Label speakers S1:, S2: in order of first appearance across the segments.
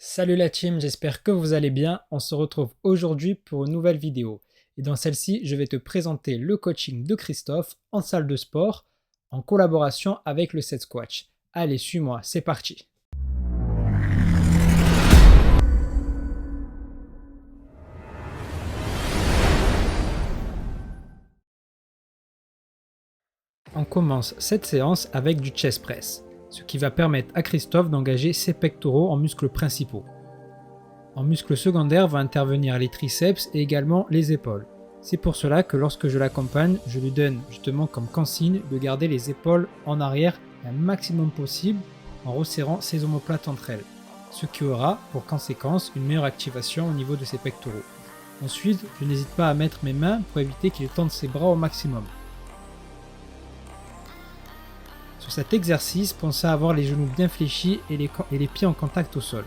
S1: Salut la team, j'espère que vous allez bien. On se retrouve aujourd'hui pour une nouvelle vidéo. Et dans celle-ci, je vais te présenter le coaching de Christophe en salle de sport en collaboration avec le Set Squatch. Allez, suis-moi, c'est parti. On commence cette séance avec du chest press, ce qui va permettre à Christophe d'engager ses pectoraux en muscles principaux. En muscles secondaires va intervenir les triceps et également les épaules. C'est pour cela que lorsque je l'accompagne, je lui donne justement comme consigne de garder les épaules en arrière un maximum possible en resserrant ses omoplates entre elles, ce qui aura pour conséquence une meilleure activation au niveau de ses pectoraux. Ensuite, je n'hésite pas à mettre mes mains pour éviter qu'il tende ses bras au maximum. Sur cet exercice, pensez à avoir les genoux bien fléchis et les pieds en contact au sol,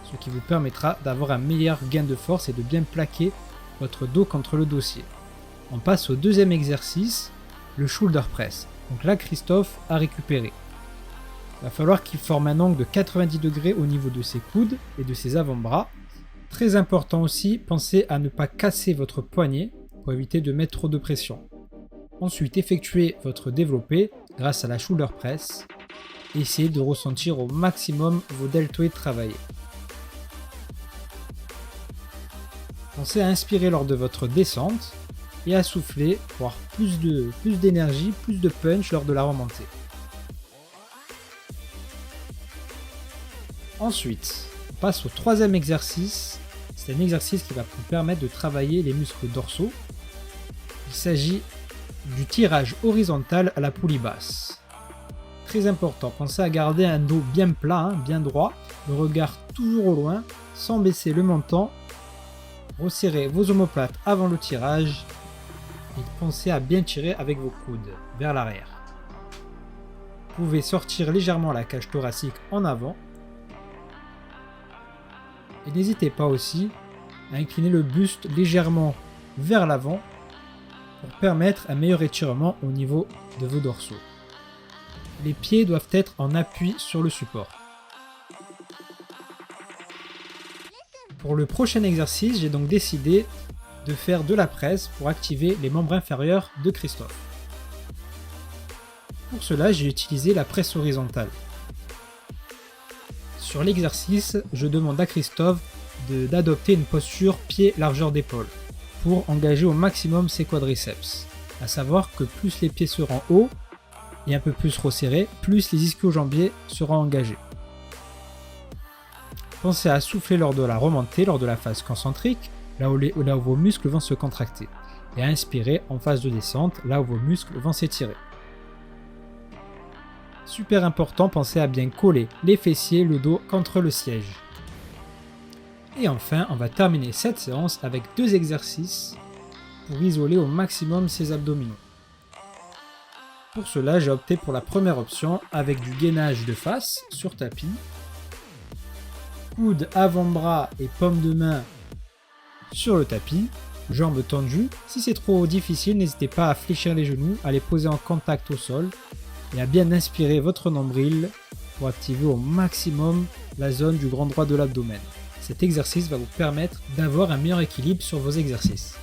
S1: ce qui vous permettra d'avoir un meilleur gain de force et de bien plaquer votre dos contre le dossier. On passe au deuxième exercice, le shoulder press. Donc là, Christophe a récupéré. Il va falloir qu'il forme un angle de 90 degrés au niveau de ses coudes et de ses avant-bras. Très important aussi, pensez à ne pas casser votre poignet pour éviter de mettre trop de pression. Ensuite, effectuez votre développé grâce à la shoulder press. Essayez de ressentir au maximum vos deltoïdes travailler. Pensez à inspirer lors de votre descente et à souffler pour avoir plus d'énergie, plus de punch lors de la remontée. Ensuite, on passe au troisième exercice. C'est un exercice qui va vous permettre de travailler les muscles dorsaux. Il s'agit du tirage horizontal à la poulie basse. Très important, pensez à garder un dos bien plat, bien droit, le regard toujours au loin, sans baisser le menton. Resserrez vos omoplates avant le tirage et pensez à bien tirer avec vos coudes vers l'arrière. Vous pouvez sortir légèrement la cage thoracique en avant. Et n'hésitez pas aussi à incliner le buste légèrement vers l'avant pour permettre un meilleur étirement au niveau de vos dorsaux. Les pieds doivent être en appui sur le support. Pour le prochain exercice, j'ai donc décidé de faire de la presse pour activer les membres inférieurs de Christophe. Pour cela, j'ai utilisé la presse horizontale. Sur l'exercice, je demande à Christophe d'adopter une posture pied largeur d'épaule pour engager au maximum ses quadriceps. À savoir que plus les pieds seront hauts et un peu plus resserrés, plus les ischio-jambiers seront engagés. Pensez à souffler lors de la remontée, lors de la phase concentrique, là où vos muscles vont se contracter, et à inspirer en phase de descente, là où vos muscles vont s'étirer. Super important, pensez à bien coller les fessiers, le dos contre le siège. Et enfin, on va terminer cette séance avec deux exercices pour isoler au maximum ses abdominaux. Pour cela, j'ai opté pour la première option avec du gainage de face sur tapis. Coude, avant-bras et paume de main sur le tapis, jambes tendues. Si c'est trop difficile, n'hésitez pas à fléchir les genoux, à les poser en contact au sol et à bien inspirer votre nombril pour activer au maximum la zone du grand droit de l'abdomen. Cet exercice va vous permettre d'avoir un meilleur équilibre sur vos exercices.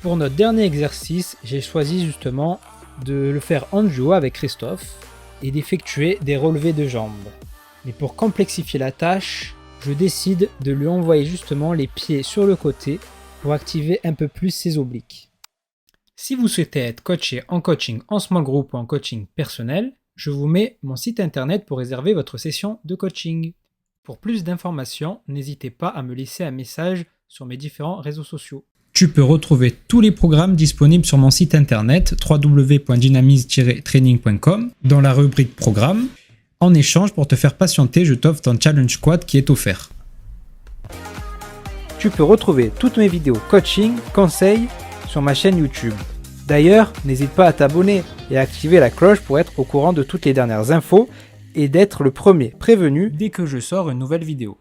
S1: Pour notre dernier exercice, j'ai choisi justement de le faire en duo avec Christophe et d'effectuer des relevés de jambes. Mais pour complexifier la tâche, je décide de lui envoyer justement les pieds sur le côté pour activer un peu plus ses obliques. Si vous souhaitez être coaché en coaching en small group ou en coaching personnel, je vous mets mon site internet pour réserver votre session de coaching. Pour plus d'informations, n'hésitez pas à me laisser un message sur mes différents réseaux sociaux. Tu peux retrouver tous les programmes disponibles sur mon site internet www.dynamise-training.com dans la rubrique programme. En échange, pour te faire patienter, je t'offre ton challenge squat qui est offert. Tu peux retrouver toutes mes vidéos coaching, conseils sur ma chaîne YouTube. D'ailleurs, n'hésite pas à t'abonner et à activer la cloche pour être au courant de toutes les dernières infos et d'être le premier prévenu dès que je sors une nouvelle vidéo.